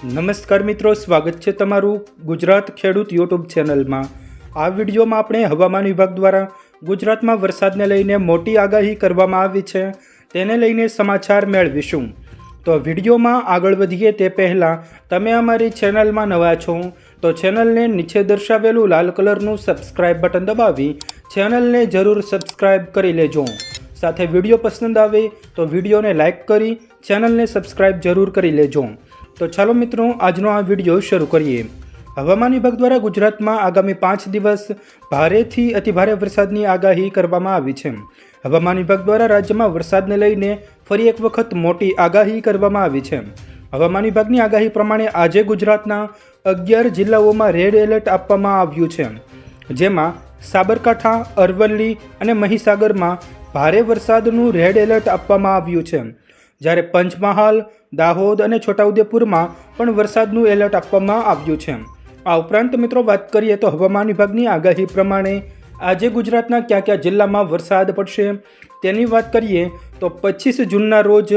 નમસ્કાર મિત્રો, સ્વાગત છે તમારું ગુજરાત ખેડૂત યુટ્યુબ ચેનલમાં। આ વિડીયોમાં આપણે હવામાન વિભાગ દ્વારા ગુજરાતમાં વરસાદને લઈને મોટી આગાહી કરવામાં આવી છે, તેને લઈને સમાચાર મેળવીશું। તો વિડીયોમાં આગળ વધીએ તે પહેલાં તમે અમારી ચેનલમાં નવા છો તો ચેનલને નીચે દર્શાવેલું લાલ કલરનું સબસ્ક્રાઇબ બટન દબાવી ચેનલને જરૂર સબસ્ક્રાઇબ કરી લેજો। સાથે વિડીયો પસંદ આવે તો વિડીયોને લાઇક કરી ચેનલને સબસ્ક્રાઇબ જરૂર કરી લેજો। તો ચાલો મિત્રો, આજનો આ વિડીયો શરૂ કરીએ। હવામાન વિભાગ દ્વારા ગુજરાતમાં આગામી 5 દિવસ ભારેથી અતિભારે વરસાદની આગાહી કરવામાં આવી છે। હવામાન વિભાગ દ્વારા રાજ્યમાં વરસાદને લઈને ફરી એક વખત મોટી આગાહી કરવામાં આવી છે। હવામાન વિભાગની આગાહી પ્રમાણે આજે ગુજરાતના 11 જિલ્લાઓમાં રેડ એલર્ટ આપવામાં આવ્યું છે, જેમાં સાબરકાંઠા, અરવલ્લી અને મહીસાગરમાં ભારે વરસાદનું રેડ એલર્ટ આપવામાં આવ્યું છે, જ્યારે પંચમહાલ, દાહોદ અને છોટાઉદેપુરમાં પણ વરસાદનું એલર્ટ આપવામાં આવ્યું છે। આ ઉપરાંત મિત્રો વાત કરીએ તો હવામાન વિભાગની આગાહી પ્રમાણે આજે ગુજરાતના કયા કયા જિલ્લામાં વરસાદ પડશે તેની વાત કરીએ તો 25 જૂનના રોજ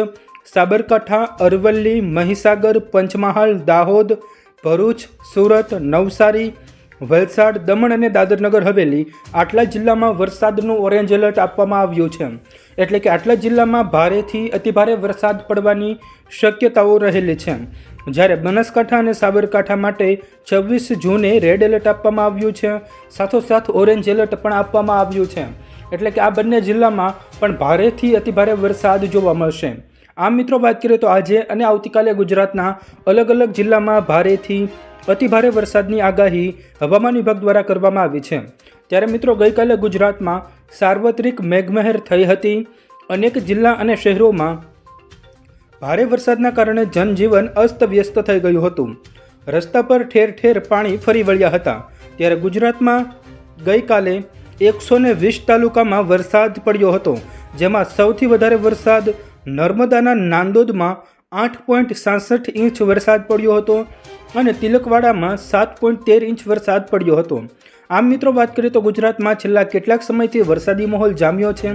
સાબરકાંઠા, અરવલ્લી, મહીસાગર, પંચમહાલ, દાહોદ, ભરૂચ, સુરત, નવસારી, વલસાડ, દમણ અને દાદરનગર હવેલી આટલા જિલ્લામાં વરસાદનું ઓરેન્જ એલર્ટ આપવામાં આવ્યું છે। એટલે કે આટલા જિલ્લામાં ભારેથી અતિભારે વરસાદ પડવાની શક્યતાઓ રહેલી છે, જ્યારે બનાસકાંઠા અને સાબરકાંઠા માટે 26 જૂને રેડ એલર્ટ આપવામાં આવ્યું છે, સાથોસાથ ઓરેન્જ એલર્ટ પણ આપવામાં આવ્યું છે। એટલે કે આ બંને જિલ્લામાં પણ ભારેથી અતિભારે વરસાદ જોવા મળશે। આમ મિત્રો વાત કરીએ તો આજે અને આવતીકાલે ગુજરાતના અલગ અલગ જિલ્લામાં ભારેથી અતિભારે વરસાદની આગાહી હવામાન વિભાગ દ્વારા કરવામાં આવી છે। ત્યારે મિત્રો ગઈકાલે ગુજરાતમાં સાર્વત્રિક મેઘમહેર થઈ હતી। અનેક જિલ્લા અને શહેરોમાં ભારે વરસાદના કારણે જનજીવન અસ્તવ્યસ્ત થઈ ગયું હતું। રસ્તા પર ઠેર ઠેર પાણી ફરી વળ્યા હતા। ત્યારે ગુજરાતમાં ગઈકાલે 120 તાલુકામાં વરસાદ પડ્યો હતો, જેમાં સૌથી વધારે વરસાદ નર્મદાના નાંદોદમાં 8.67 ઇંચ વરસાદ પડ્યો હતો અને તિલકવાડામાં 7.13 ઇંચ વરસાદ પડ્યો હતો। આમ મિત્રો વાત કરીએ તો ગુજરાતમાં છેલ્લા કેટલાક સમયથી વરસાદી માહોલ જામ્યો છે,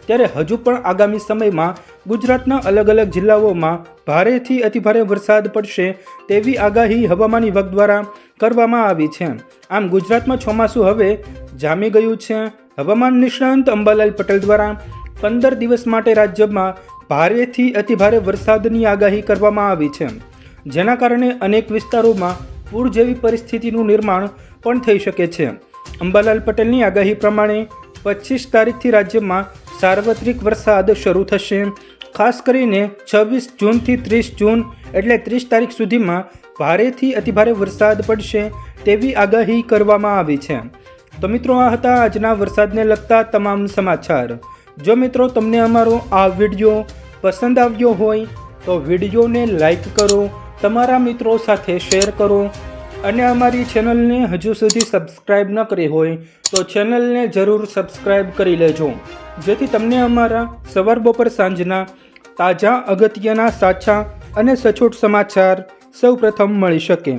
ત્યારે હજુ પણ આગામી સમયમાં ગુજરાતના અલગ અલગ જિલ્લાઓમાં ભારેથી અતિભારે વરસાદ પડશે તેવી આગાહી હવામાન વિભાગ દ્વારા કરવામાં આવી છે। આમ ગુજરાતમાં ચોમાસું હવે જામી ગયું છે। હવામાન નિષ્ણાંત અંબાલાલ પટેલ દ્વારા 15 દિવસ માટે રાજ્યમાં ભારેથી અતિભારે વરસાદની આગાહી કરવામાં આવી છે, જેના કારણે અનેક વિસ્તારોમાં પૂર જેવી પરિસ્થિતિનું નિર્માણ પણ થઈ શકે છે। અંબાલાલ પટેલની આગાહી પ્રમાણે 25 તારીખથી રાજ્યમાં સાર્વત્રિક વરસાદ શરૂ થશે। ખાસ કરીને 26 જૂનથી 30 જૂન એટલે 30 તારીખ સુધીમાં ભારેથી અતિભારે વરસાદ પડશે તેવી આગાહી કરવામાં આવી છે। તો મિત્રો આ હતા આજના વરસાદને લગતા તમામ સમાચાર। જો મિત્રો તમને અમારો આ વિડીયો પસંદ આવ્યો હોય તો વિડીયોને લાઈક કરો, તમારા મિત્રો સાથે શેર કરો અને અમારી ચેનલને હજુ સુધી સબસ્ક્રાઇબ ન કરી હોય તો ચેનલને જરૂર સબસ્ક્રાઇબ કરી લેજો, જેથી તમને અમારા સવાર બપોર સાંજના તાજા, અગત્યના, સાચા અને સચોટ સમાચાર સૌપ્રથમ મળી શકે।